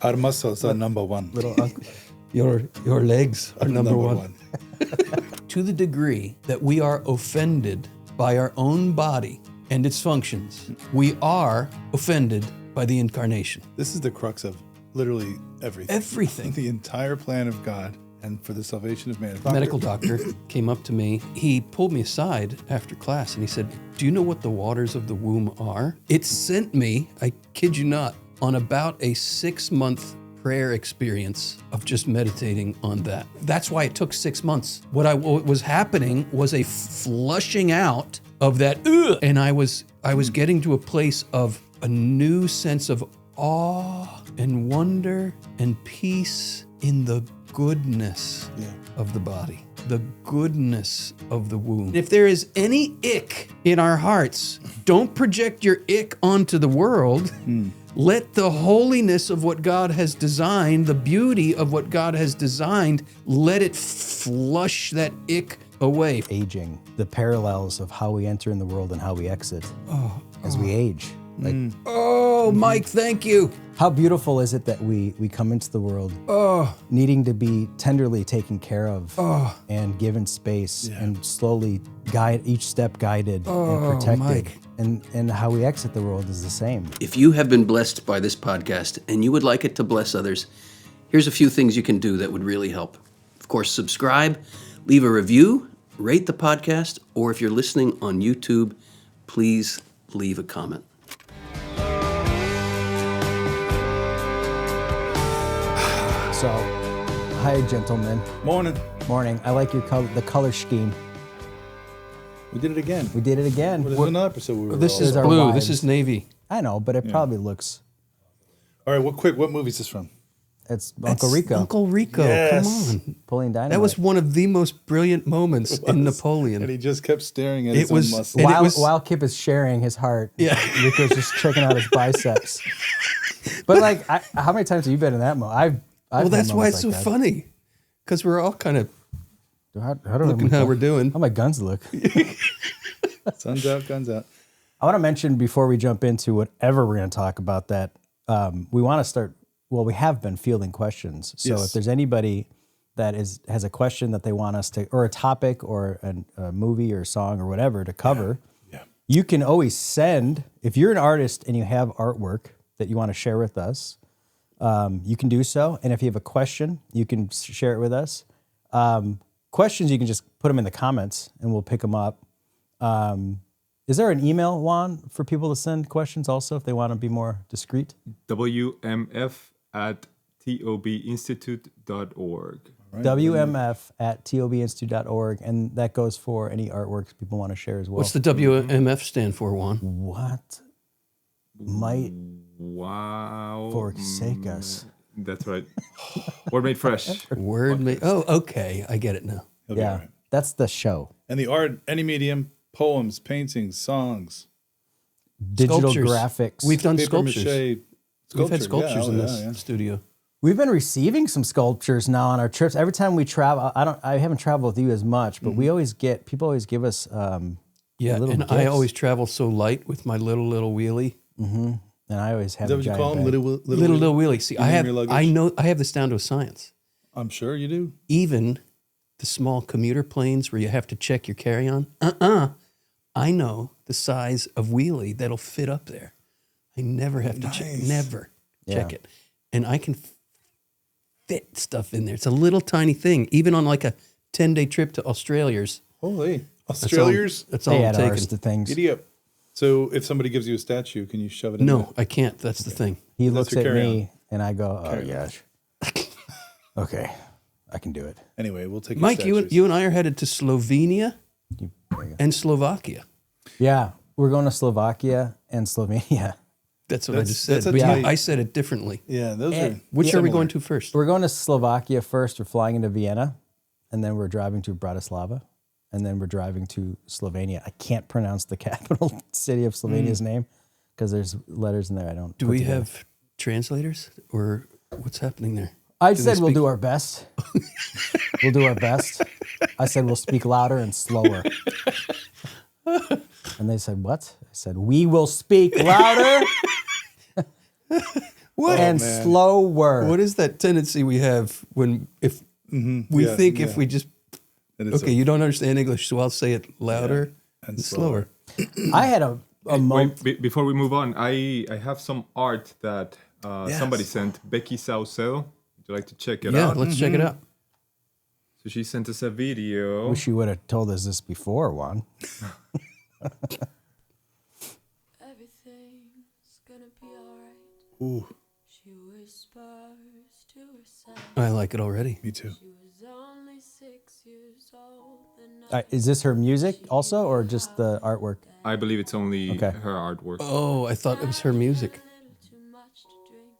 Our muscles are number one. Little uncle. Your legs are number one. To the degree that we are offended by our own body and its functions, we are offended by the Incarnation. This is the crux of literally everything. Everything. The entire plan of God and for the salvation of man. A medical doctor came up to me. He pulled me aside after class and he said, "Do you know what the waters of the womb are?" It sent me, I kid you not, on about a 6-month prayer experience of just meditating on that. That's why it took 6 months. What was happening was a flushing out of that, and I was getting to a place of a new sense of awe and wonder and peace in the goodness of the body, the goodness of the womb. If there is any ick in our hearts, don't project your ick onto the world. Let the holiness of what God has designed, the beauty of what God has designed, let it flush that ick away. Aging, the parallels of how we enter in the world and how we exit as we age. Like, Mike, thank you. how beautiful is it that we come into the world needing to be tenderly taken care of and given space and slowly each step guided and protected. Mike. And how we exit the world is the same. If you have been blessed by this podcast and you would like it to bless others, here's a few things you can do that would really help. Of course, subscribe, leave a review, rate the podcast, or if you're listening on YouTube, please leave a comment. So, hi, gentlemen. Morning. Morning. I like your the color scheme. We did it again. We did it again. There's another episode we were This is our blue. wives. This is navy. I know, but it probably looks. All right, what movie is this from? It's Uncle Rico Uncle Rico. Yes. Come on. pulling dynamite. That was one of the most brilliant moments in Napoleon. And he just kept staring at It his was- own muscle. and it While, was- while Kip is sharing his heart, Yeah. Rico's just checking out his biceps. But like, how many times have you been in that moment? I've Well, had that's why it's so moments like funny, because we're all kind of that. How do looking how we're doing. How my guns look. Sun's out, guns out. I want to mention before we jump into whatever we're going to talk about that, we want to start. Well, we have been fielding questions. So Yes. if there's anybody that has a question that they want us to, or a topic, or a movie or a song or whatever to cover, you can always send. If you're an artist and you have artwork that you want to share with us, you can do so. And if you have a question, you can share it with us. Questions, you can just put them in the comments and we'll pick them up. Is there an email, Juan, for people to send questions also if they want to be more discreet? WMF@tobinstitute.org. WMF@tobinstitute.org. And that goes for any artworks people want to share as well. What's the WMF stand for, Juan? What might Wow. forsake us? That's right. Word made fresh. Word made. Oh, okay. I get it now. He'll be all Yeah, right. that's the show. And the art, any medium, poems, paintings, songs, Digital Sculptures. graphics. We've done paper sculptures. mache. We've had sculpture. sculptures in this Yeah. studio. We've been receiving some sculptures now on our trips. Every time we travel, I haven't traveled with you as much, but we always get, people always give us Yeah, little and gifts. I always travel so light with my little wheelie. and I always have Is that a what you giant call them? bag. Little Little wheelie. See, You name your luggage? I have this down to a science. I'm sure you do. Even the small commuter planes where you have to check your carry-on. I know the size of wheelie that'll fit up there. I never have to check. Nice. Never check Yeah. it, and I can fit stuff in there. It's a little tiny thing. Even on like a 10-day trip to Australia's. Holy. That's Australians? That's all They I'm add ours taking. to things. Idiot. So if somebody gives you a statue, can you shove it in No, there? I can't. That's the thing. He That's looks your at carry-on. me and I go, oh, Carry-on. gosh. Okay, I can do it. Anyway, we'll take Mike, your you and I are headed to Slovenia There you go. and Slovakia. Yeah, we're going to Slovakia and Slovenia. That's what I That's- just said. that's a But tight- I said it differently. Yeah, those are. Which are we similar. going to first? We're going to Slovakia first. We're flying into Vienna, and then we're driving to Bratislava, and then we're driving to Slovenia. I can't pronounce the capital city of Slovenia's name because there's letters in there I don't. Do put we together. have translators or what's happening there? I do they said we'll speak- do our best. We'll do our best. I said we'll speak louder and slower. And they said, what? I said, we will speak louder. What? and man. slower. What is that tendency we have when if we Yeah, think yeah. if we just And it's okay, you don't understand English, so I'll say it louder and and slower. I had a moment. Wait, before we move on, I have some art that somebody sent, Becky Saucedo. Would you like to check it Yeah, out? let's check it out. So she sent us a video. Wish you would have told us this before, Juan. Everything's gonna be alright. Ooh, She whispers to herself. I like it already. me too. She was only 6 years old the night Is this her music also, or just the artwork? I believe it's only Okay. her artwork. Oh, I thought it was her music. a little too much to drink.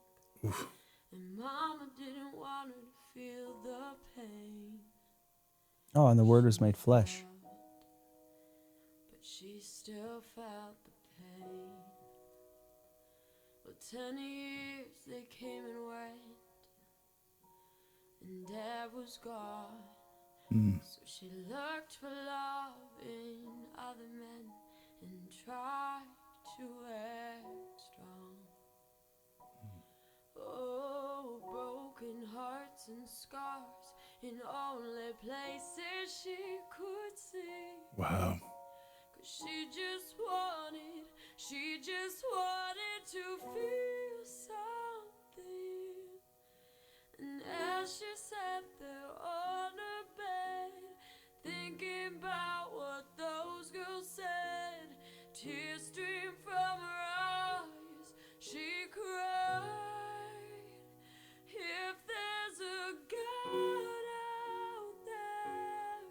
And Mama didn't want her to feel the pain. Oh, and the Word was made flesh. But she still felt the pain. Well, 10 years they came and went, and Dad was gone. So she looked for love in other men and tried to act strong. Oh, broken hearts and scars in only places she could see. Wow. 'Cause she just wanted to feel something. And as she sat there on her bed, thinking about what those girls said, tears streamed from her eyes, she cried. If there's a God out there,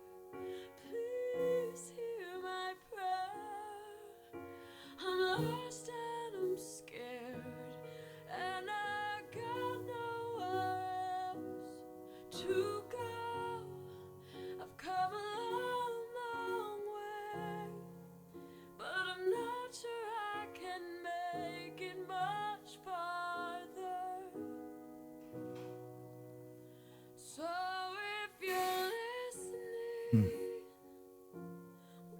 please hear my prayer. I'm lost and I'm scared, and I got nowhere else to go. I've come a long, long way, but I'm not sure I can make it much farther. So if you're listening,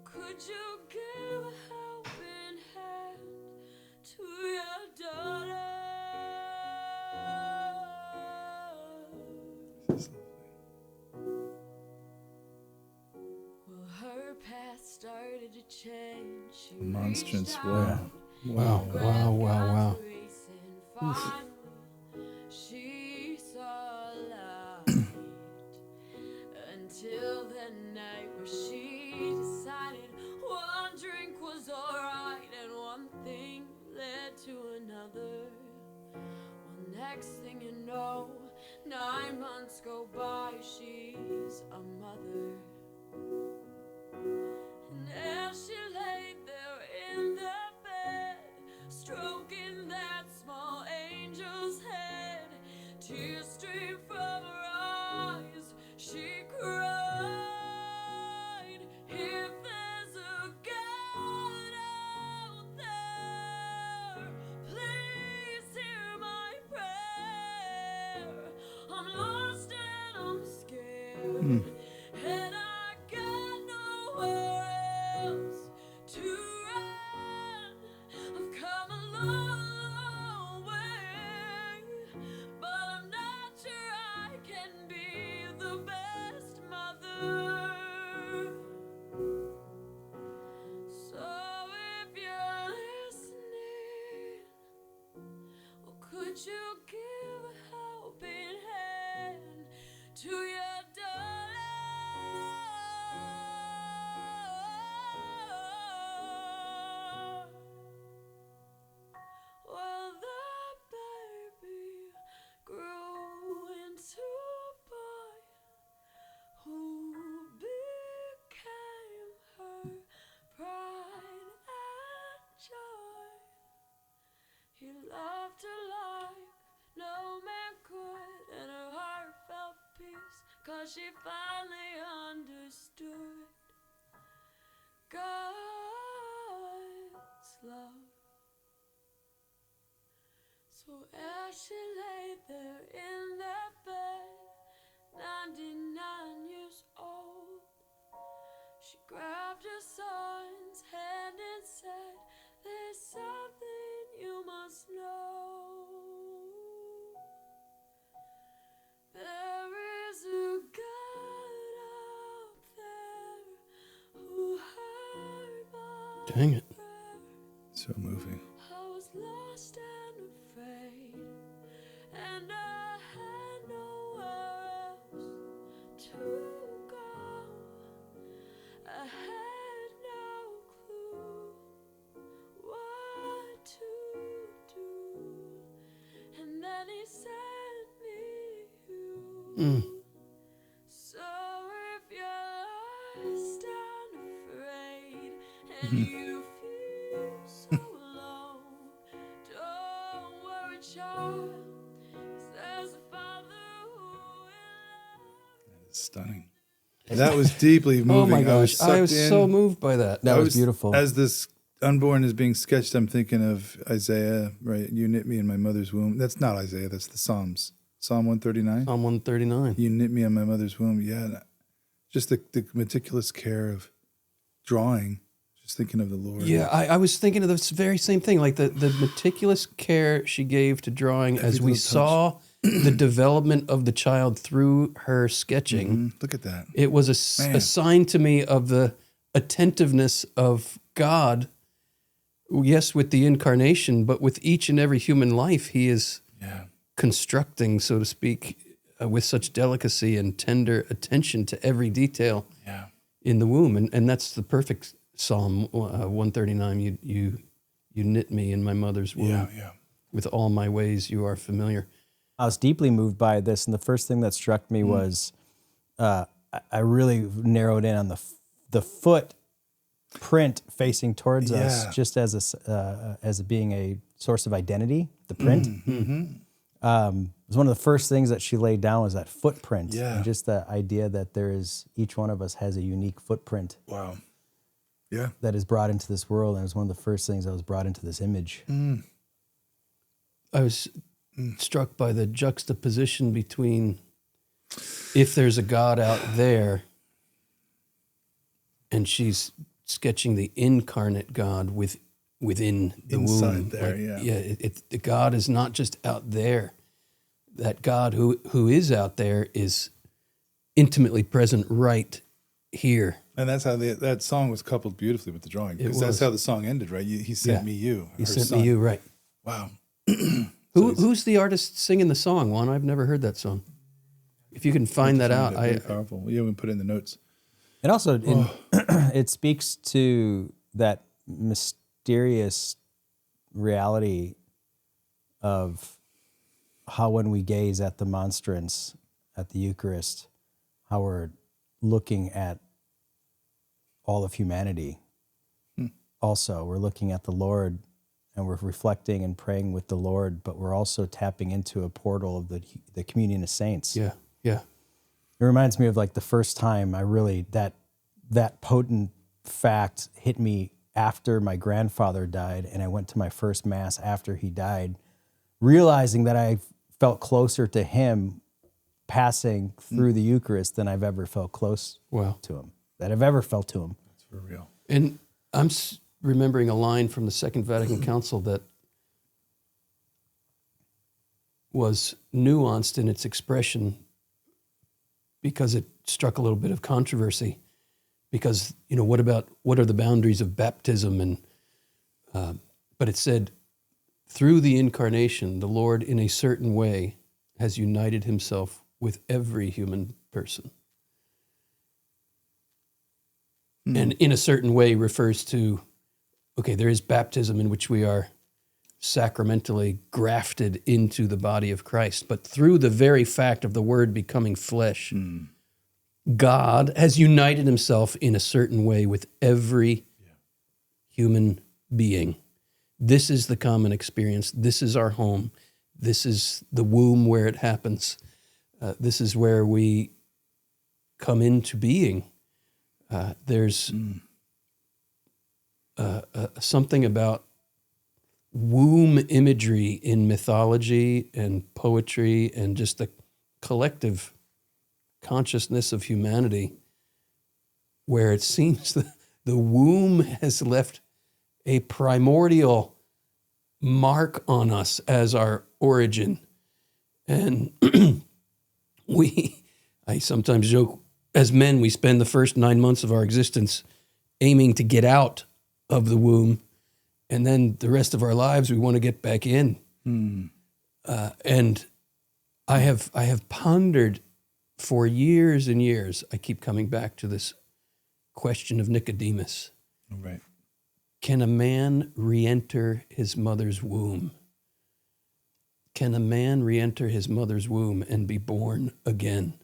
could you give a helping hand to your daughter? Well, her path started to change. She Monstrance. reached Wow. out, Wow, wow, wow, wow. finally, she saw light. Until the night where she decided one drink was alright, and one thing led to another. Well, next thing you know, 9 months go by, she's a mother. And as she laid there in the bed, stroking that small angel's head, tears streamed from her eyes, she cried. If there's a God out there, please hear my prayer. I'm lost and I'm scared, and I got nowhere else to run. I've come a long, long way, but I'm not sure I can be the best mother. So if you're listening, well, could you give a helping hand to your daughter? Well, the baby grew into a boy who became her pride and joy. He loved her like no man could, and her heart felt peace, 'cause she finally understood God's love. So as she lay there in that bed, 99 years old, she grabbed her son's hand and said, "There's something you must know. Dang it. So moving. I was lost and afraid, and I had nowhere else to go. I had no clue what to do, and then he sent me you. So if you're lost and afraid, and you feel so alone, don't worry, child, 'cause there's a Father who will love. Stunning. That was deeply moving. Oh my gosh, I was sucked so in. moved by that. That was beautiful. As this unborn is being sketched, I'm thinking of Isaiah, right? You knit me in my mother's womb. That's not Isaiah, that's the Psalms. Psalm 139. Psalm 139. You knit me in my mother's womb. Yeah. Just the meticulous care of drawing, just thinking of the Lord. Yeah, I was thinking of this very same thing, like the meticulous care she gave to drawing as we little saw the development of the child through her sketching. Look at that. It was a sign to me of the attentiveness of God, yes, with the incarnation, but with each and every human life, he is constructing, so to speak, with such delicacy and tender attention to every detail in the womb. And that's the perfect Psalm 139. You knit me in my mother's womb. With all my ways you are familiar. I was deeply moved by this, and the first thing that struck me was I really narrowed in on the foot print facing towards us, just as being a source of identity. The print. It was one of the first things that she laid down was that footprint, and just the idea that there is each one of us has a unique footprint. Wow. Yeah. That is brought into this world, and it was one of the first things that was brought into this image. I was struck by the juxtaposition between if there's a God out there and she's sketching the incarnate God within the Inside womb. there, The God is not just out there. That God who is out there is intimately present right here. And that's how that song was coupled beautifully with the drawing. Because that's how the song ended, right? He sent me you. He sent me you, right. Wow. Who's the artist singing the song, Juan? I've never heard that song. If you can find that out. Very powerful. Yeah, we put it in the notes. It also it speaks to that mysterious reality of how when we gaze at the monstrance at the Eucharist, how we're looking at all of humanity. Also, we're looking at the Lord and we're reflecting and praying with the Lord, but we're also tapping into a portal of the communion of saints. Yeah, yeah. It reminds me of like the first time I really, that potent fact hit me after my grandfather died, and I went to my first mass after he died, realizing that I felt closer to him passing through the Eucharist than I've ever felt close to him, that I've ever felt to him. That's for real. And I'm remembering a line from the Second Vatican Council that was nuanced in its expression because it struck a little bit of controversy. Because, what are the boundaries of baptism? And but it said, through the incarnation, the Lord in a certain way has united himself with every human person. And in a certain way refers to, okay, there is baptism in which we are sacramentally grafted into the body of Christ. But through the very fact of the Word becoming flesh, God has united himself in a certain way with every human being. This is the common experience. This is our home. This is the womb where it happens. This is where we come into being. There's something about womb imagery in mythology and poetry and just the collective consciousness of humanity, where it seems that the womb has left a primordial mark on us as our origin. And I sometimes joke, as men, we spend the first 9 months of our existence aiming to get out of the womb, and then the rest of our lives we want to get back in. And I have pondered for years and years. I keep coming back to this question of Nicodemus. Right. Can a man re-enter his mother's womb? Can a man re-enter his mother's womb and be born again?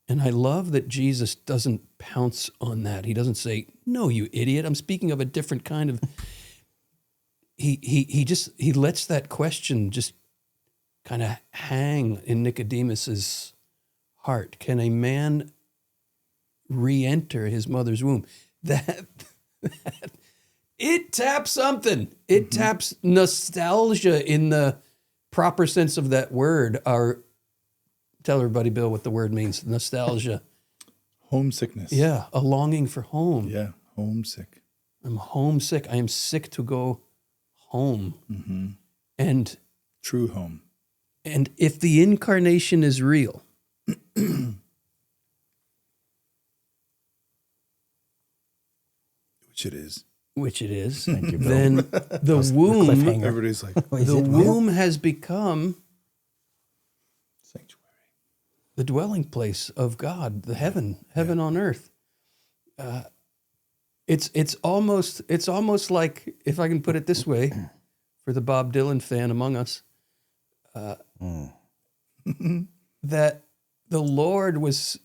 And I love that Jesus doesn't pounce on that. He doesn't say, "No, you idiot. I'm speaking of a different kind of." He lets that question just kind of hang in Nicodemus's heart. Can a man re-enter his mother's womb? That it taps something. It taps nostalgia in the proper sense of that word. Tell everybody, Bill, what the word means. Nostalgia. Homesickness. Yeah, a longing for home. Yeah, homesick. I'm homesick. I am sick to go home. And True home. And if the incarnation is real, which it is, Thank you, Bill. then the womb, cliffhanger. everybody's like, the womb has become sanctuary. the dwelling place of God, the heaven on earth. It's almost like, if I can put it this way, for the Bob Dylan fan among us, that the Lord was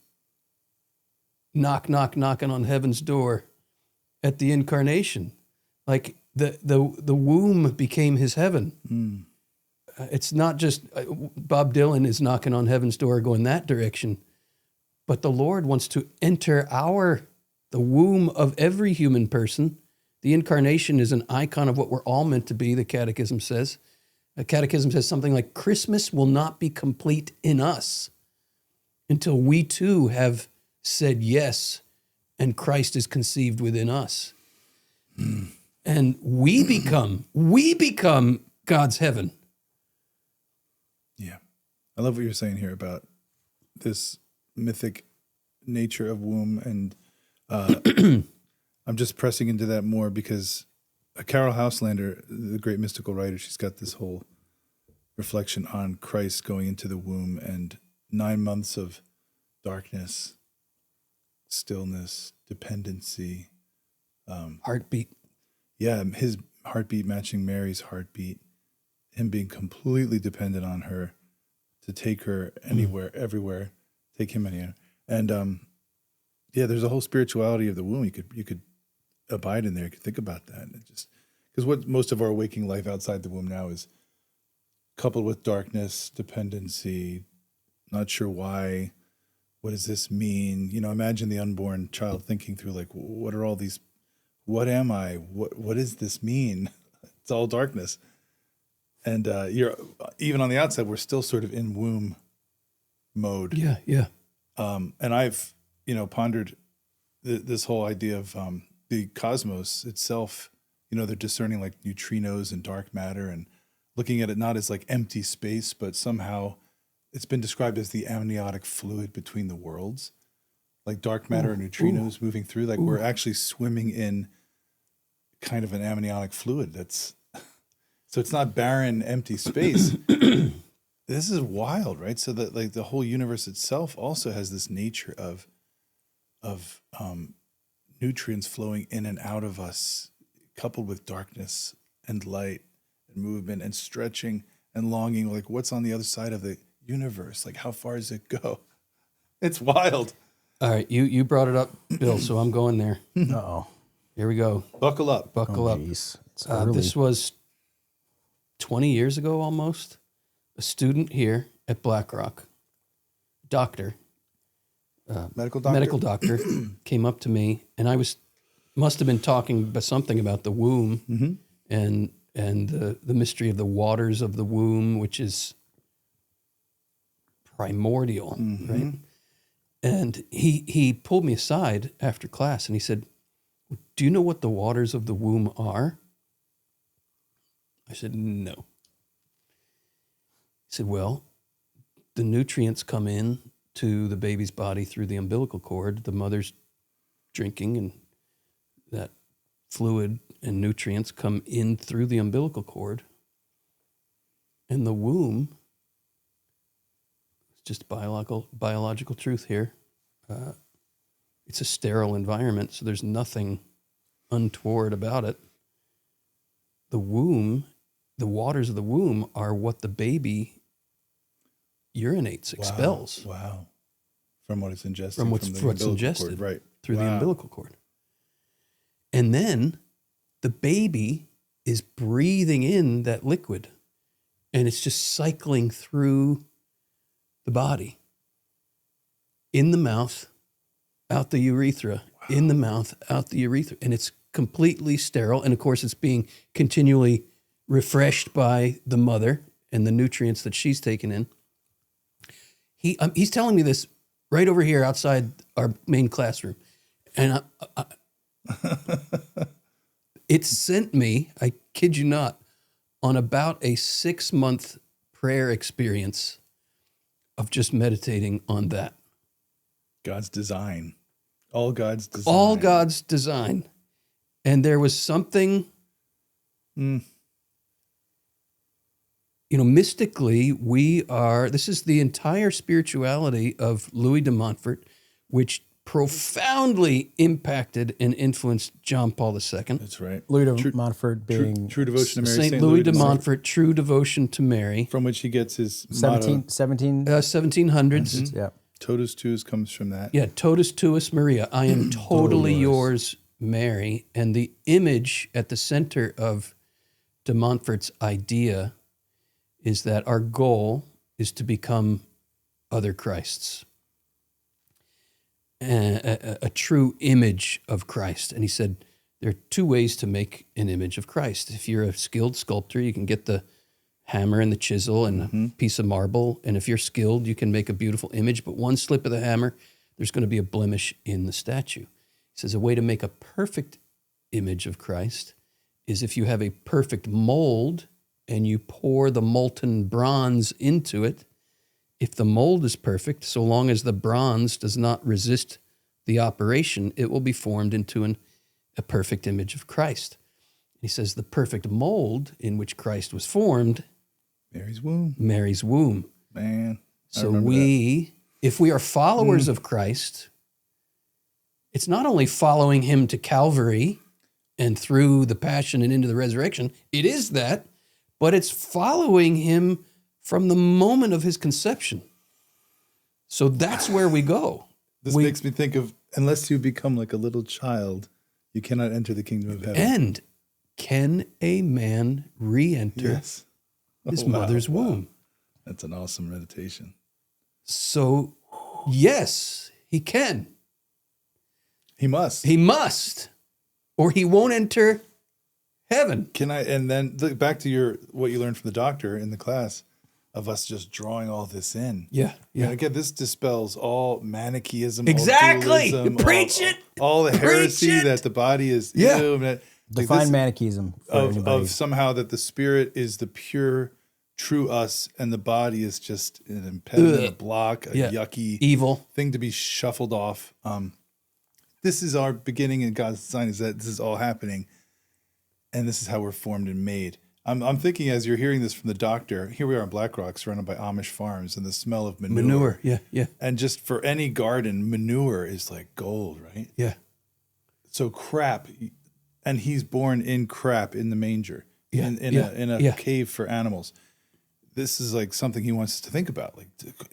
knocking on heaven's door at the incarnation. Like the womb became his heaven. It's not just Bob Dylan is knocking on heaven's door going that direction, but the Lord wants to enter the womb of every human person. The incarnation is an icon of what we're all meant to be, the Catechism says. The Catechism says something like, Christmas will not be complete in us until we too have said yes and Christ is conceived within us. And we become God's heaven. Yeah. I love what you're saying here about this mythic nature of womb. And I'm just pressing into that more because Carol Houselander, the great mystical writer, she's got this whole reflection on Christ going into the womb and 9 months of darkness, stillness, dependency. Heartbeat. Yeah, his heartbeat matching Mary's heartbeat, him being completely dependent on her to take her anywhere, everywhere, take him anywhere. And yeah, there's a whole spirituality of the womb. You could abide in there. You could think about that. And just because what most of our waking life outside the womb now is coupled with darkness, dependency, not sure why. What does this mean? You know, imagine the unborn child thinking through like, what are all these? What am I? What does this mean? It's all darkness. And you're even on the outside, we're still sort of in womb mode. Yeah, yeah. And I've, pondered this whole idea of the cosmos itself. They're discerning like neutrinos and dark matter and looking at it not as like empty space, but somehow it's been described as the amniotic fluid between the worlds, like dark matter and neutrinos moving through. Like we're actually swimming in kind of an amniotic fluid. So it's not barren, empty space. This is wild, right? So that like the whole universe itself also has this nature of nutrients flowing in and out of us, coupled with darkness and light and movement and stretching and longing. Like what's on the other side of the universe? Like how far does it go? It's wild. All right, you brought it up, Bill, so I'm going there. Uh-oh. Here we go. Buckle up. Buckle up. Geez. It's early. This was 20 years ago almost. A student here at BlackRock, doctor, Medical doctor. medical doctor, came up to me, and I must have been talking about something about the womb and the mystery of the waters of the womb, which is primordial, right? And he pulled me aside after class and he said, "Do you know what the waters of the womb are?" I said, "No." He said, "Well, the nutrients come in to the baby's body through the umbilical cord. The mother's drinking, and that fluid and nutrients come in through the umbilical cord. And the womb, it's just biological truth here. It's a sterile environment, so there's nothing untoward about it. The womb, the waters of the womb are what the baby urinates, expels. Wow. From what it's ingested. From what's the umbilical ingested cord, right. through the umbilical cord. And then the baby is breathing in that liquid, and it's just cycling through the body. In the mouth, out the urethra. Wow. In the mouth, out the urethra. And it's completely sterile. And of course, it's being continually refreshed by the mother and the nutrients that she's taken in. He's telling me this right over here outside our main classroom. And it sent me, I kid you not, on about a 6-month prayer experience of just meditating on that. God's design. All God's design. All God's design. And there was something, mystically, this is the entire spirituality of Louis de Montfort, which profoundly impacted and influenced John Paul II. That's right. Louis de Montfort being true devotion to Mary. Saint Louis de Montfort, true devotion to Mary. From which he gets his 1700s. 1700s. Yeah. Totus tuus comes from that. Yeah, totus tuus Maria. I am totally yours, Mary. And the image at the center of de Montfort's idea is that our goal is to become other Christs, a true image of Christ. And he said, there are 2 ways to make an image of Christ. If you're a skilled sculptor, you can get the hammer and the chisel and a piece of marble. And if you're skilled, you can make a beautiful image. But one slip of the hammer, there's going to be a blemish in the statue. He says a way to make a perfect image of Christ is if you have a perfect mold and you pour the molten bronze into it. If the mold is perfect, so long as the bronze does not resist the operation, it will be formed into a perfect image of Christ. He says the perfect mold in which Christ was formed, Mary's womb. Mary's womb. Man. So if we are followers of Christ, it's not only following him to Calvary and through the passion and into the resurrection, it is that, but it's following him from the moment of his conception. So that's where we go. This makes me think of, unless you become like a little child, you cannot enter the kingdom of heaven. And can a man re-enter his mother's womb? That's an awesome meditation. So, yes, he can. He must. He must, or he won't enter heaven. And then look back to what you learned from the doctor in the class of us just drawing all this in. Yeah. And again, this dispels all Manichaeism. Exactly. All dualism, Preach it. All the heresy that the body is. Yeah. Define Manichaeism for anybody. Of somehow that the spirit is the pure, true us, and the body is just an impediment, a block, a yucky, evil thing to be shuffled off. This is our beginning in God's design, is that this is all happening, and this is how we're formed and made. I'm thinking as you're hearing this from the doctor, here we are in Black Rock, surrounded by Amish farms, and the smell of manure. Yeah. And just for any garden, manure is like gold, right? Yeah. So crap, and he's born in crap in the manger, in a cave for animals. This is like something he wants us to think about.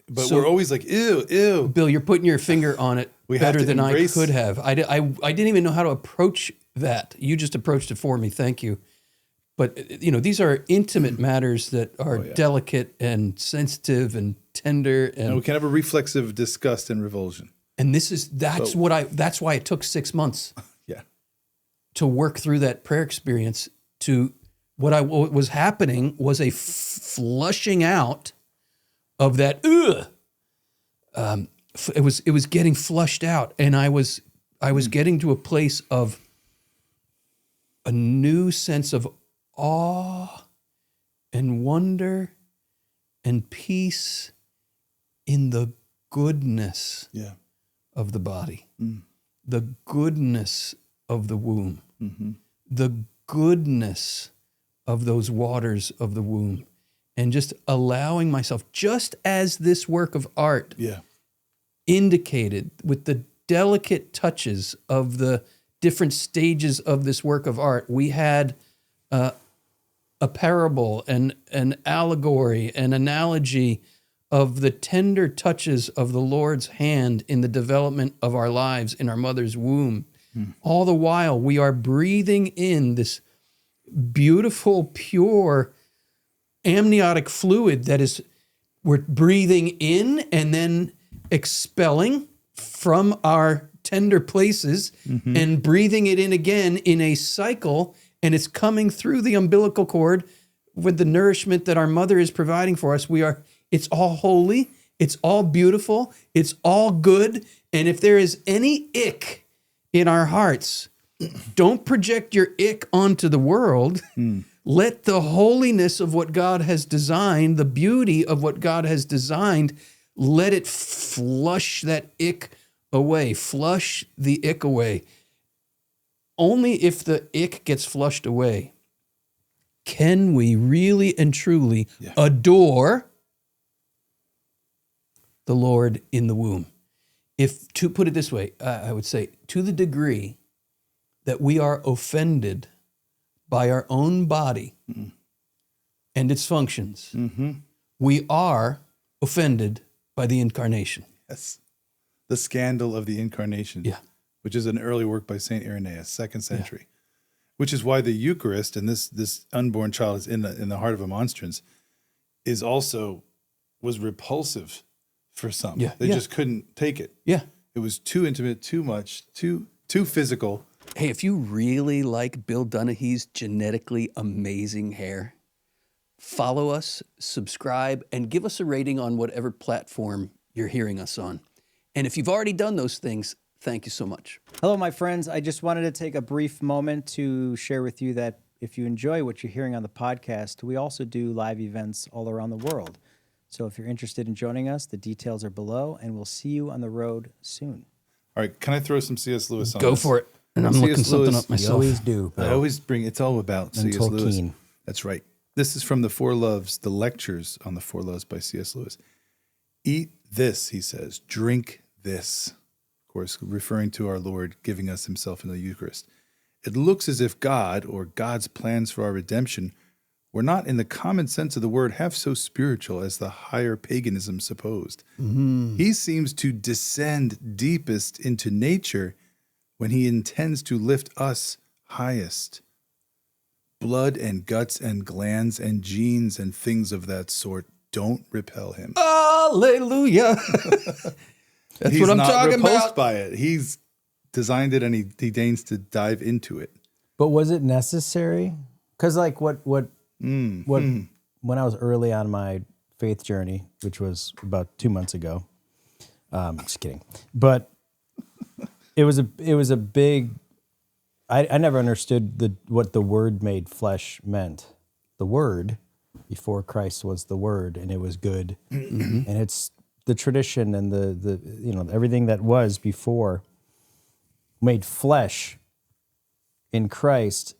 But we're always like, ew. Bill, you're putting your finger on it better than I could have. I didn't even know how to approach that. You just approached it for me. Thank you. But, these are intimate matters that are delicate and sensitive and tender. And we can have a reflexive disgust and revulsion. And that's why it took 6 months to work through that prayer experience. What was happening was a flushing out of that, it was getting flushed out. And I was getting to a place of a new sense of awe and wonder and peace in the goodness of the body, the goodness of the womb, the goodness of those waters of the womb and just allowing myself, just as this work of art indicated with the delicate touches of the different stages of this work of art, we had a parable and an allegory, an analogy of the tender touches of the Lord's hand in the development of our lives in our mother's womb. All the while, we are breathing in this beautiful, pure amniotic fluid that is, we're breathing in and then expelling from our tender places and breathing it in again in a cycle, and it's coming through the umbilical cord with the nourishment that our mother is providing for us. It's all holy, it's all beautiful, it's all good, and if there is any ick in our hearts, don't project your ick onto the world. Let the holiness of what God has designed, the beauty of what God has designed, let it flush that ick away, flush the ick away. Only if the ick gets flushed away can we really and truly adore the Lord in the womb. If, to put it this way, I would say, to the degree that we are offended by our own body and its functions, we are offended by the Incarnation. Yes. The scandal of the Incarnation, which is an early work by St. Irenaeus, 2nd century, which is why the Eucharist, and this unborn child is in the heart of a monstrance, was repulsive for some. They just couldn't take it. It was too intimate, too much, too physical. Hey, if you really like Bill Donaghy's genetically amazing hair, follow us, subscribe, and give us a rating on whatever platform you're hearing us on. And if you've already done those things, thank you so much. Hello, my friends. I just wanted to take a brief moment to share with you that if you enjoy what you're hearing on the podcast, we also do live events all around the world. So if you're interested in joining us, the details are below, and we'll see you on the road soon. All right, can I throw some C.S. Lewis on Go this? for it. And I'm looking something up myself. You always do. I always bring, it's all about C.S. Lewis. Tolkien. That's right. This is from the Four Loves, the lectures on the Four Loves by C.S. Lewis. Eat this, he says. Drink this. Of course, referring to our Lord giving us himself in the Eucharist. It looks as if God, or God's plans for our redemption, were not, in the common sense of the word, half so spiritual as the higher paganism supposed. He seems to descend deepest into nature when he intends to lift us highest. Blood and guts and glands and genes and things of that sort don't repel him. Hallelujah. That's He's what I'm not talking repulsed about. by it. He's designed it, and he deigns to dive into it. But was it necessary? Because like when I was early on my faith journey, which was about 2 months ago, just kidding. But it was a big. I never understood what the Word made flesh meant. The Word before Christ was the Word, and it was good, and it's the tradition and the everything that was before made flesh in Christ.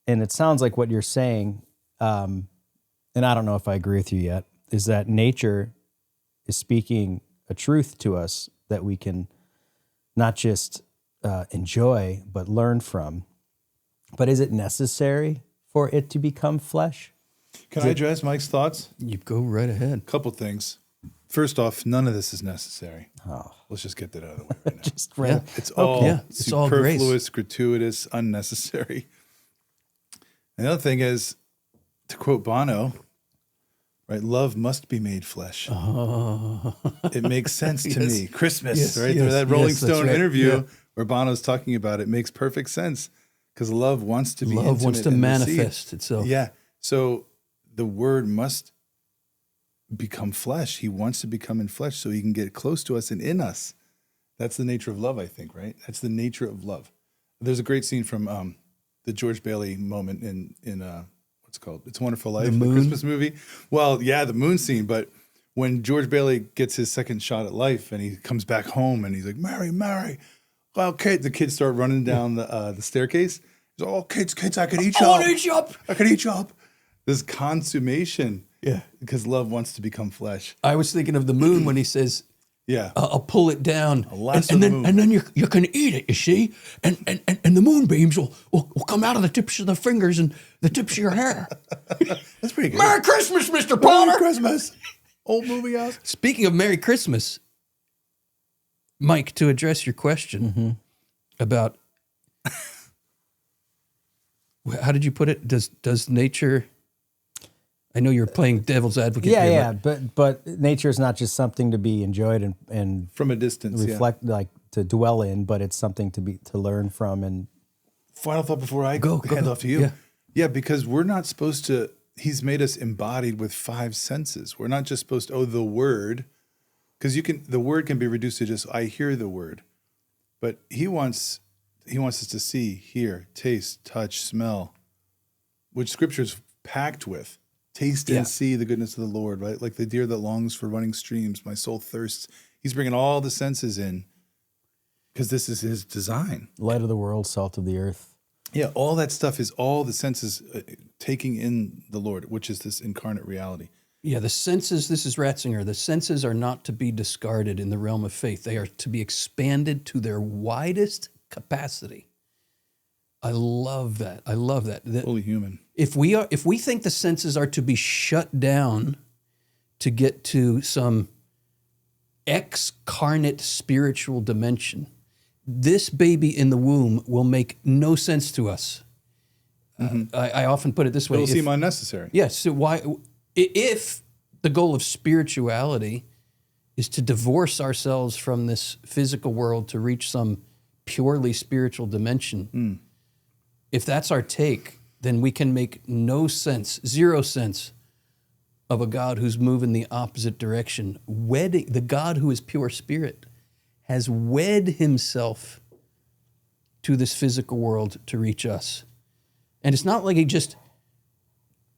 And it sounds like what you're saying, and I don't know if I agree with you yet, is that nature is speaking a truth to us that we can not just enjoy, but learn from. But is it necessary for it to become flesh? Can I address Mike's thoughts? You go right ahead. A couple things. First off, none of this is necessary. Oh. Let's just get that out of the way right now. Just right. It's all It's all grace. superfluous, gratuitous, unnecessary. And the other thing is, to quote Bono, right? Love must be made flesh. It makes sense to me. Christmas, Yes, right? yes, That Rolling yes, that's Stone right. interview Yeah. where Bono's talking about it makes perfect sense because love wants to be Love wants intimate to and manifest receive. itself. Yeah. So the Word must become flesh. He wants to become in flesh so he can get close to us and in us. That's the nature of love, I think, right? That's the nature of love. There's a great scene from the George Bailey moment in what's it called? It's a Wonderful Life, the Christmas movie. Well, yeah, the moon scene, but when George Bailey gets his second shot at life and he comes back home and he's like, Mary, Mary. Well, Kate, the kids start running down the staircase He's, oh, kids, I could eat I you want up. to eat you up. I could eat you up. This consummation. Yeah. Because love wants to become flesh. I was thinking of the moon when he says, Yeah. I'll pull it down, lasso and the then moon. and then you're going to eat it. You see, and the moonbeams will come out of the tips of the fingers and the tips of your hair. That's pretty good. Merry Christmas, Mr. Merry Potter. Christmas. Old movie house. Speaking of Merry Christmas, Mike, to address your question about how did you put it? Does nature? I know you're playing devil's advocate. Yeah, here, yeah, but nature is not just something to be enjoyed and From a distance. reflect, like to dwell in, but it's something to learn from. And Final thought before I Go, hand go. off to you. Yeah. Yeah, because we're not supposed to, he's made us embodied with 5 senses. We're not just supposed to, the word, because the word can be reduced to just, I hear the word. But he wants us to see, hear, taste, touch, smell, which scripture's packed with. Taste and see the goodness of the Lord, right? Like the deer that longs for running streams, my soul thirsts. He's bringing all the senses in because this is his design. light of the world, salt of the earth. Yeah, all that stuff is all the senses taking in the Lord, which is this incarnate reality. Yeah, the senses, this is Ratzinger, the senses are not to be discarded in the realm of faith. They are to be expanded to their widest capacity. I love that. I love that. Fully human. If we think the senses are to be shut down to get to some excarnate spiritual dimension, this baby in the womb will make no sense to us. I often put it this way. It'll seem unnecessary. Yes. So why, if the goal of spirituality is to divorce ourselves from this physical world to reach some purely spiritual dimension, if that's our take, then we can make no sense, zero sense of a God who's moving the opposite direction. The God who is pure spirit has wed himself to this physical world to reach us. And it's not like he just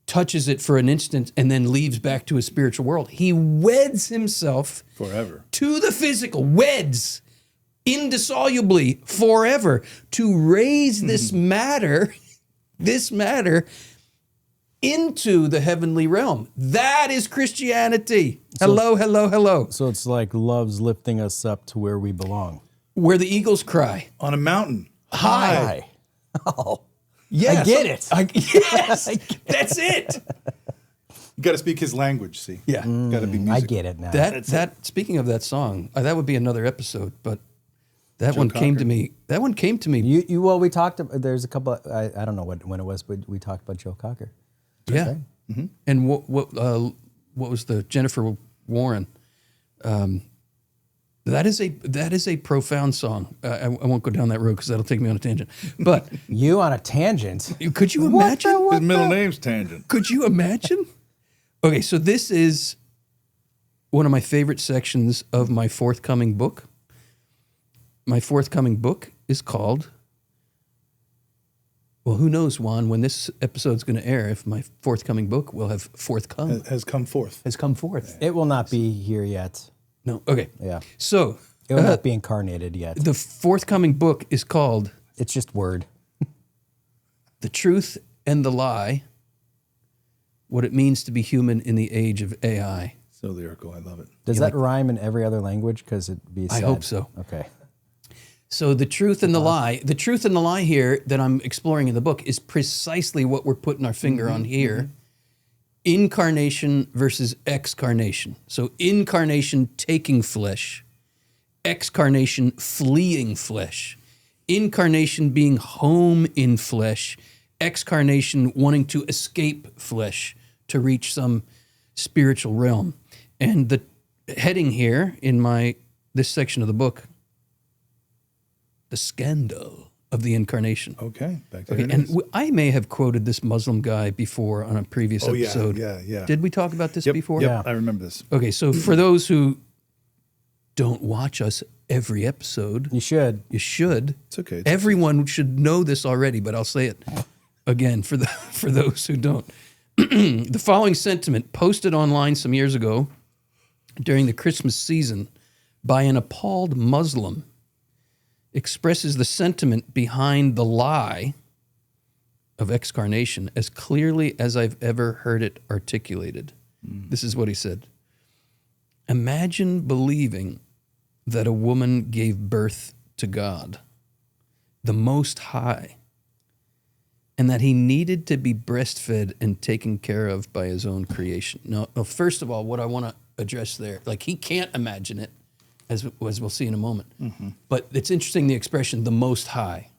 touches it for an instant and then leaves back to his spiritual world. He weds himself Forever. to the physical, weds indissolubly forever to raise this matter into the heavenly realm. That is Christianity. Hello, hello, hello. So it's like love's lifting us up to where we belong. Where the eagles cry. On a mountain. High. Oh, Yes. I get it. Yes. That's it. You got to speak his language, see? Yeah. Got to be musical. I get it now. That speaking of that song, that would be another episode, but that one came to me. That one came to me. Well, we talked about, there's a couple, I don't know when it was, but we talked about Joe Cocker. Yeah. And what was the Jennifer Warren? That is a profound song. I won't go down that road because that'll take me on a tangent. But You on a tangent. could you imagine? His middle name's Tangent. Could you imagine? Okay, so this is one of my favorite sections of my forthcoming book. My forthcoming book is called, well, who knows, Juan, when this episode's going to air, if my forthcoming book will have forthcome, Has come forth. has come forth. It will not be here yet. No, okay. Yeah. So It will not be incarnated yet. the forthcoming book is called It's just word. The Truth and the Lie, What It Means to Be Human in the Age of AI. So lyrical. I love it. Does that rhyme in every other language? Because it'd be I sad. hope so. Okay. So the truth and the lie here that I'm exploring in the book is precisely what we're putting our finger on here. Incarnation versus excarnation. So incarnation taking flesh, excarnation fleeing flesh, incarnation being home in flesh, excarnation wanting to escape flesh to reach some spiritual realm. And the heading here in this section of the book, the scandal of the incarnation. Okay. Back to Okay, it. and I may have quoted this Muslim guy before on a previous episode. Yeah. Did we talk about this Yep, before? Yep, I remember this. Okay, so for those who don't watch us every episode, You should. you should. It's okay. Everyone should know this already, but I'll say it again for those who don't. The following sentiment posted online some years ago during the Christmas season by an appalled Muslim expresses the sentiment behind the lie of excarnation as clearly as I've ever heard it articulated. This is what he said. Imagine believing that a woman gave birth to God, the Most High, and that he needed to be breastfed and taken care of by his own creation. Now, first of all, what I want to address there, like he can't imagine it, as we'll see in a moment. But it's interesting, the expression, the Most High,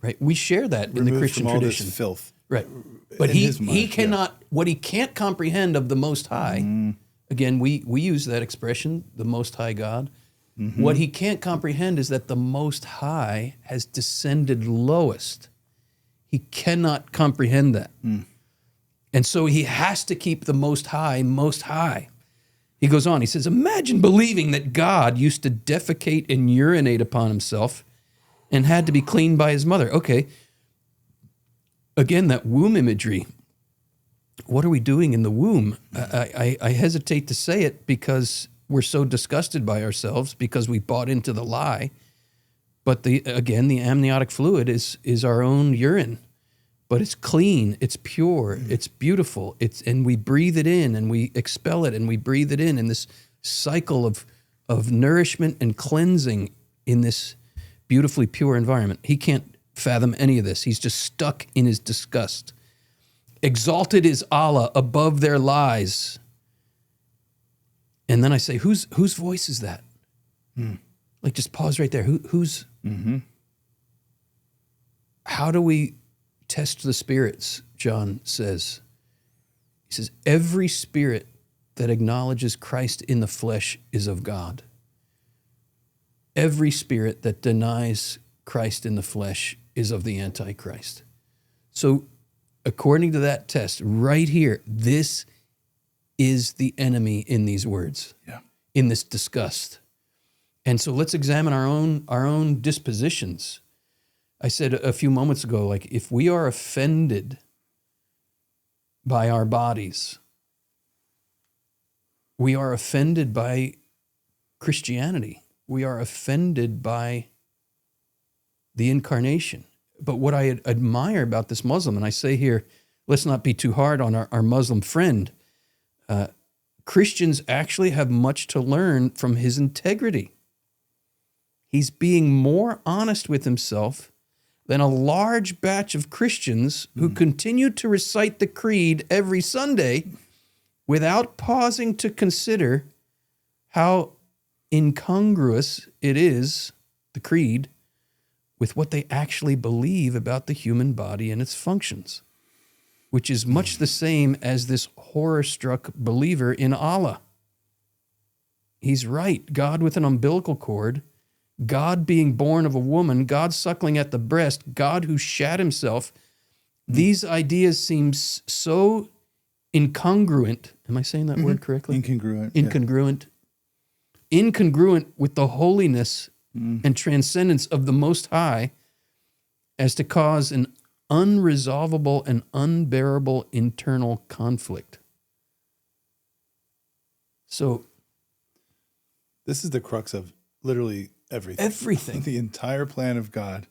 right? We share that in the Christian from all tradition. this filth. Right. But In he his mind, cannot, what he can't comprehend of the Most High, again, we use that expression, the Most High God. What he can't comprehend is that the Most High has descended lowest. He cannot comprehend that. And so he has to keep the Most High most high. He goes on, he says, imagine believing that God used to defecate and urinate upon himself and had to be cleaned by his mother. Okay. Again, that womb imagery. What are we doing in the womb? I hesitate to say it because we're so disgusted by ourselves because we bought into the lie. But the amniotic fluid is our own urine, but it's clean, it's pure, it's beautiful. And we breathe it in and we expel it and we breathe it in this cycle of nourishment and cleansing in this beautifully pure environment. He can't fathom any of this. He's just stuck in his disgust. Exalted is Allah above their lies. And then I say, whose voice is that? Like, just pause right there. Who's? How do we test the spirits? John says. He says, every spirit that acknowledges Christ in the flesh is of God. Every spirit that denies Christ in the flesh is of the Antichrist. So, according to that test, right here, this is the enemy in these words, in this disgust. And so let's examine our own dispositions. I said a few moments ago, like, if we are offended by our bodies, we are offended by Christianity. We are offended by the Incarnation. But what I admire about this Muslim, and I say here, let's not be too hard on our Muslim friend, Christians actually have much to learn from his integrity. He's being more honest with himself than a large batch of Christians who continue to recite the creed every Sunday without pausing to consider how incongruous it is, the creed, with what they actually believe about the human body and its functions, which is much the same as this horror-struck believer in Allah. He's right. God with an umbilical cord, God being born of a woman, God suckling at the breast, God who shat himself. These ideas seem so incongruent. Am I saying that word correctly? Incongruent. Incongruent. Yeah. Incongruent with the holiness and transcendence of the Most High as to cause an unresolvable and unbearable internal conflict. So this is the crux of literally everything. Everything. The entire plan of God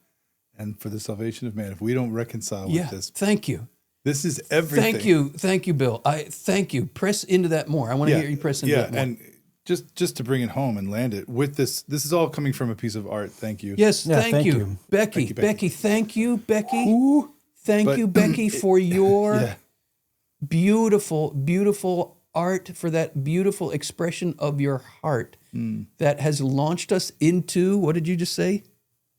and for the salvation of man. If we don't reconcile with this. Thank you. This is everything. Thank you, Bill. Thank you. Press into that more. I want to hear you press into that more. And just to bring it home and land it with this is all coming from a piece of art. Thank you. Yes, thank you. Becky. Becky, thank you, Becky. Ooh. Thank you, Becky, for your beautiful, beautiful art, for that beautiful expression of your heart that has launched us into, what did you just say?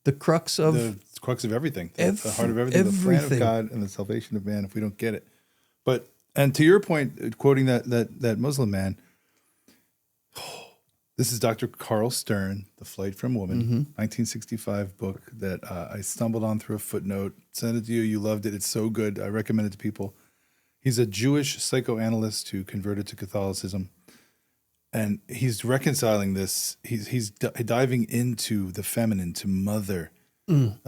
The crux of... The crux of everything. The heart of everything. The plan of God and the salvation of man if we don't get it. And to your point, quoting that Muslim man, this is Dr. Carl Stern, The Flight from Woman, 1965 book that I stumbled on through a footnote. Sent it to you. You loved it. It's so good. I recommend it to people. He's a Jewish psychoanalyst who converted to Catholicism. And he's reconciling this. He's diving into the feminine, to mother, to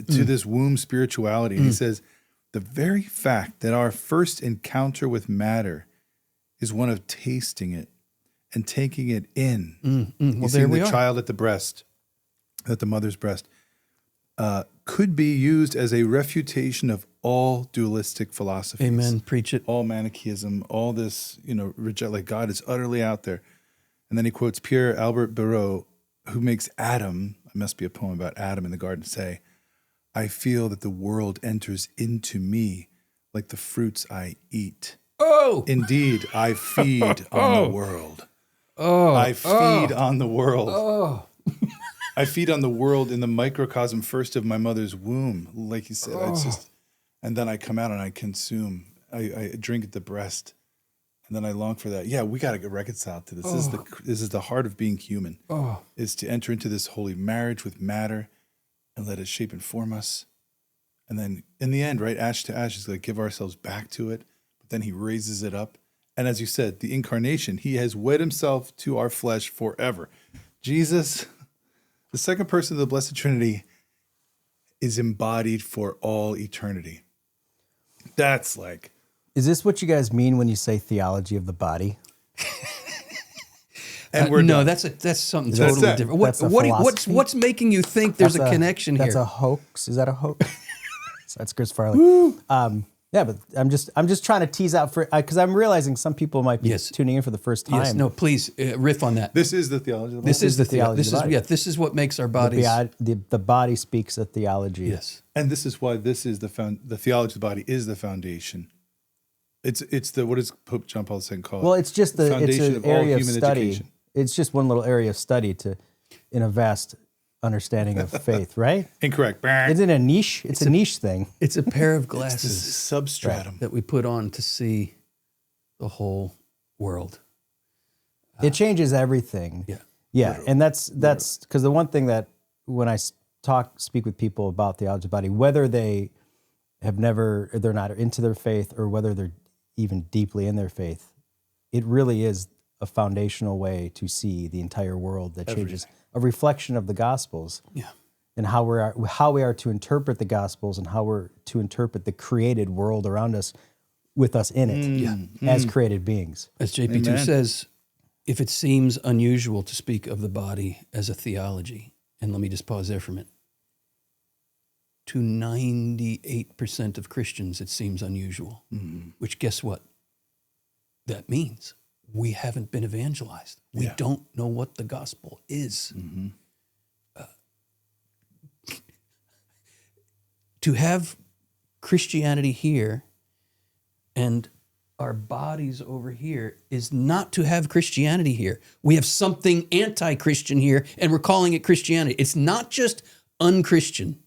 this womb spirituality. And he says, the very fact that our first encounter with matter is one of tasting it and taking it in. Well, there we are. Child at the breast, at the mother's breast, could be used as a refutation of all dualistic philosophies. Amen. Preach it. All Manichaeism, all this, reject, like God is utterly out there. And then he quotes Pierre Albert Barreau, who makes Adam, it must be a poem about Adam in the garden, say, I feel that the world enters into me like the fruits I eat. Oh! Indeed, I feed on the world. Oh! I feed on the world. Oh! I feed on the world in the microcosm first of my mother's womb. Like you said, and then I come out and I consume. I drink at the breast, and then I long for that. Yeah, we got to get reconciled to this. This is the heart of being human. Is to enter into this holy marriage with matter, and let it shape and form us. And then in the end, right, ash to ash is like give ourselves back to it. But then he raises it up. And as you said, the incarnation, he has wed himself to our flesh forever. Jesus, the second person of the Blessed Trinity, is embodied for all eternity. That's like... Is this what you guys mean when you say theology of the body? And we're no, done. that's something That's totally that. different. That's a philosophy? What's making you think there's a connection here? That's a hoax. Is that a hoax? That's Chris Farley. Yeah, but I'm just trying to tease out because I'm realizing some people might be tuning in for the first time. Yes, no, please riff on that. This is the theology of the body. This is the theology of the body. This is what makes our bodies. The body speaks of theology. Yes, and this is why this is the theology of the body is the foundation. It's the what does Pope John Paul II call it? Well, it's just it's foundation an of all area of human study. education. It's just one little area of study in a vast understanding of faith, right? Incorrect. Isn't it a niche? It's a niche thing. it's a pair of It's glasses the substratum. that we put on to see the whole world. It changes everything. Yeah. Yeah, Literally. and that's because the one thing that when I speak with people about theology of the body, whether they're not into their faith or whether they're even deeply in their faith, it really is a foundational way to see the entire world that changes, a reflection of the Gospels. Yeah. And how we are to interpret the Gospels and how we're to interpret the created world around us with us in it as created beings. As JP2 says, if it seems unusual to speak of the body as a theology, and let me just pause there for a minute, to 98% of Christians it seems unusual, which guess what? That means we haven't been evangelized. We don't know what the gospel is. To have Christianity here and our bodies over here is not to have Christianity here. We have something anti-Christian here, and we're calling it Christianity. It's not just unchristian,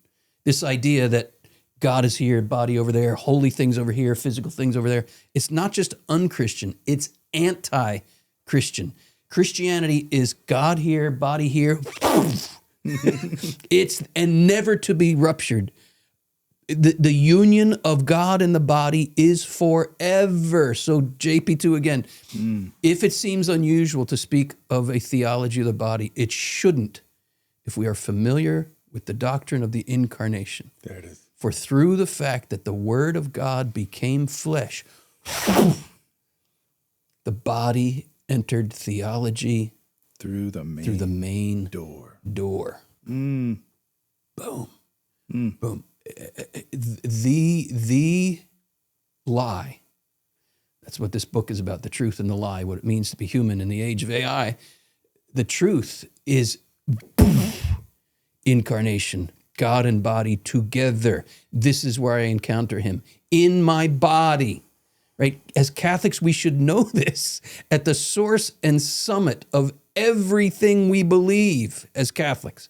this idea that God is here, body over there, holy things over here, physical things over there. It's not just unchristian, it's anti-Christian. Christianity is God here, body here. It's and never to be ruptured. The union of God and the body is forever. So JP2 again, if it seems unusual to speak of a theology of the body, it shouldn't if we are familiar with the doctrine of the Incarnation. There it is. For through the fact that the Word of God became flesh, the body entered theology Through the main door. Mm. Boom. Boom. The lie. That's what this book is about, the truth and the lie, what it means to be human in the age of AI. The truth is incarnation, God and body together. This is where I encounter him, in my body, right? As Catholics, we should know this at the source and summit of everything we believe as Catholics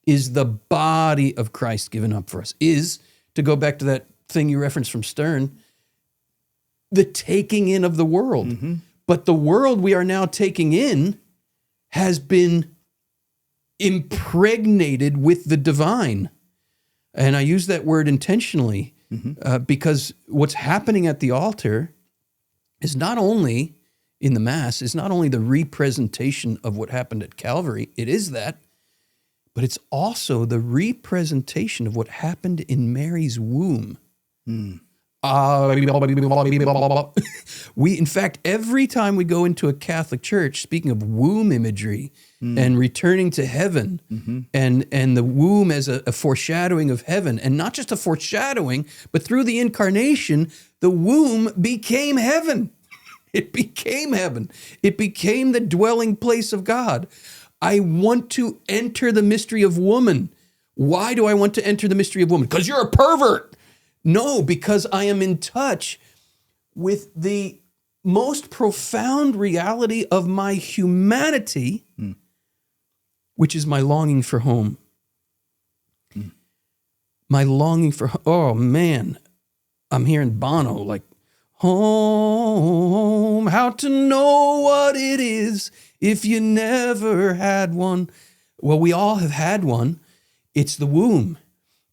is the body of Christ given up for us, is, to go back to that thing you referenced from Stern, the taking in of the world. But the world we are now taking in has been impregnated with the divine. And I use that word intentionally because what's happening at the altar is not only in the Mass, is not only the representation of what happened at Calvary, it is that, but it's also the representation of what happened in Mary's womb. We, in fact, every time we go into a Catholic church, speaking of womb imagery and returning to heaven, and the womb as a foreshadowing of heaven, and not just a foreshadowing, but through the incarnation, the womb became heaven. It became heaven. It became the dwelling place of God. I want to enter the mystery of woman. Why do I want to enter the mystery of woman? Because you're a pervert. No, because I am in touch with the most profound reality of my humanity, which is my longing for home. My longing for, oh man, I'm hearing Bono, like, home, how to know what it is if you never had one. Well, we all have had one. It's the womb.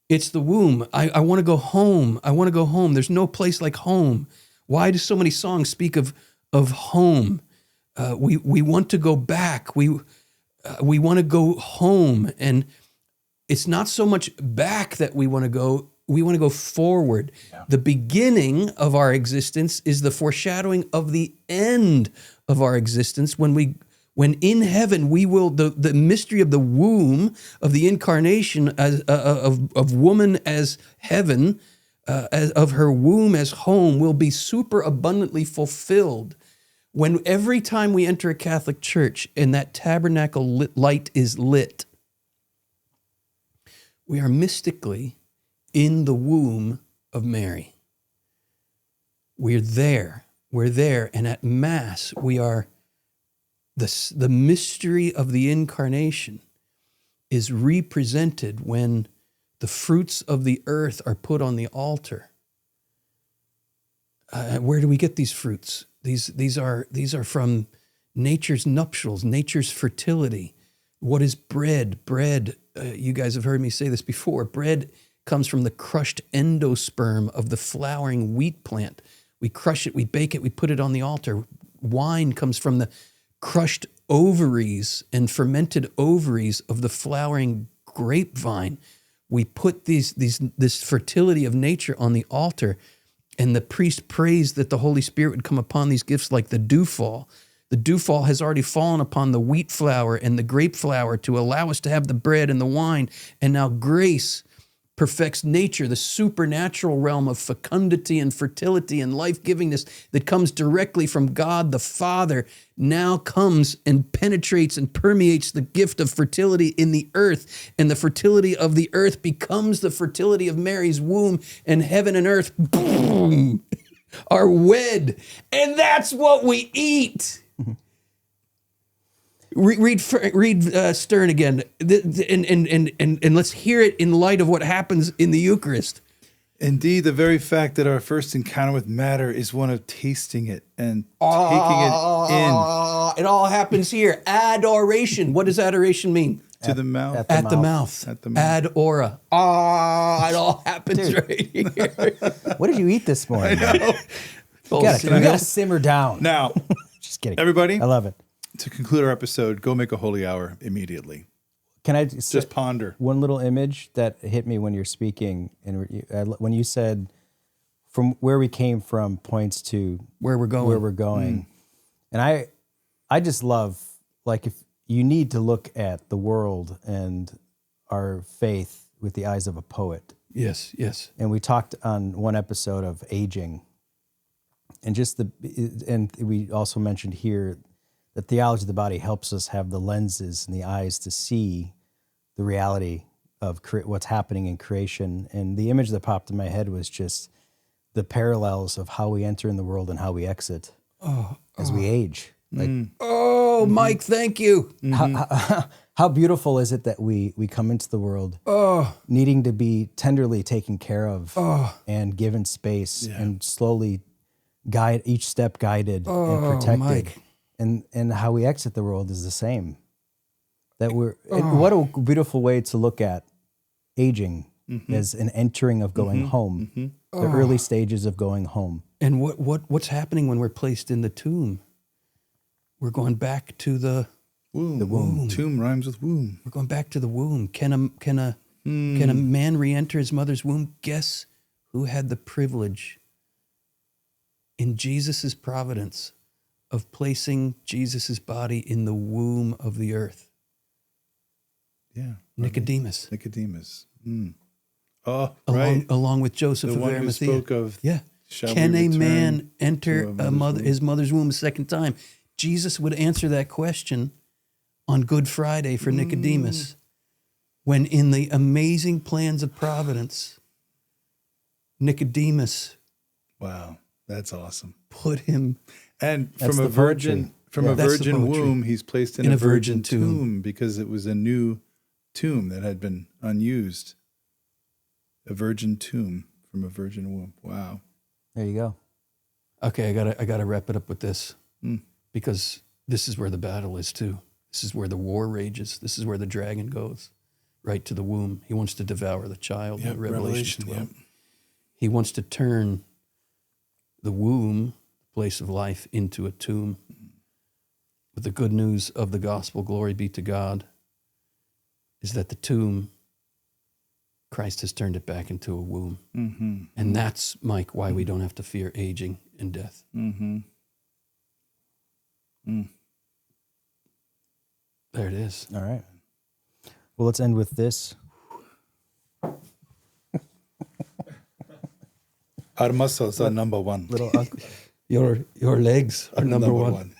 It's the womb. I want to go home. I want to go home. There's no place like home. Why do so many songs speak of home? We want to go back. We want to go home. And it's not so much back that we want to go. We want to go forward. Yeah. The beginning of our existence is the foreshadowing of the end of our existence. When in heaven we will, the mystery of the womb, of the incarnation as of woman as heaven, of her womb as home, will be super abundantly fulfilled. When every time we enter a Catholic church and that tabernacle light is lit, we are mystically in the womb of Mary. We're there, and at Mass we are, the mystery of the incarnation is represented when the fruits of the earth are put on the altar. Where do we get these fruits? These are from nature's nuptials, nature's fertility. What is bread? Bread, you guys have heard me say this before, bread comes from the crushed endosperm of the flowering wheat plant. We crush it, we bake it, we put it on the altar. Wine comes from the crushed ovaries and fermented ovaries of the flowering grapevine. We put this fertility of nature on the altar, and the priest prays that the Holy Spirit would come upon these gifts like the dewfall. The dewfall has already fallen upon the wheat flour and the grape flour to allow us to have the bread and the wine, and now grace perfects nature, the supernatural realm of fecundity and fertility and life-givingness that comes directly from God the Father, now comes and penetrates and permeates the gift of fertility in the earth. And the fertility of the earth becomes the fertility of Mary's womb, and heaven and earth, boom, are wed. And that's what we eat. Read Stern again, and let's hear it in light of what happens in the Eucharist. Indeed, the very fact that our first encounter with matter is one of tasting it and taking it in. It all happens here. Adoration. What does adoration mean? To the mouth. At the mouth. Adora. It all happens right here. What did you eat this morning? I know. You gotta simmer down. Now, just kidding. Everybody, I love it. To conclude our episode, go make a holy hour immediately. Can I just ponder one little image that hit me when you're speaking, and when you said from where we came from points to where we're going, and I just love, like, if you need to look at the world and our faith with the eyes of a poet. Yes. And we talked on one episode of aging, and and we also mentioned here that theology of the body helps us have the lenses and the eyes to see the reality of what's happening in creation. And the image that popped in my head was just the parallels of how we enter in the world and how we exit as we age. Mike, thank you. How beautiful is it that we come into the world needing to be tenderly taken care of and given space and slowly each step guided and protected. Mike. And how we exit the world is the same. That what a beautiful way to look at aging as an entering of going home, the early stages of going home. And what's happening when we're placed in the tomb? We're going back to the womb. The womb. Tomb rhymes with womb. We're going back to the womb. Can a man re-enter his mother's womb? Guess who had the privilege in Jesus' providence of placing Jesus' body in the womb of the earth. Yeah. Nicodemus. Nicodemus. Oh, right. Along with Joseph The of one who Arimathea. spoke of, Yeah. shall Can we a man return enter to our mother's womb? his mother's womb a second time? Jesus would answer that question on Good Friday for Nicodemus, when in the amazing plans of providence, Nicodemus Wow, that's awesome. put him And That's from a the poetry. virgin, from Yeah. a That's the virgin poetry. womb, he's placed in a virgin tomb because it was a new tomb that had been unused. A virgin tomb from a virgin womb. Wow. There you go. Okay, I gotta wrap it up with this, because this is where the battle is too. This is where the war rages. This is where the dragon goes, right to the womb. He wants to devour the child. Yep, in Revelation 12. Yep. He wants to turn the womb, place of life, into a tomb. But the good news of the gospel, glory be to God, is that the tomb, Christ has turned it back into a womb. Mm-hmm. And that's, Mike, why we don't have to fear aging and death. Mm-hmm. There it is. All right. Well, let's end with this. Our muscles are number one. Little Your legs are number one.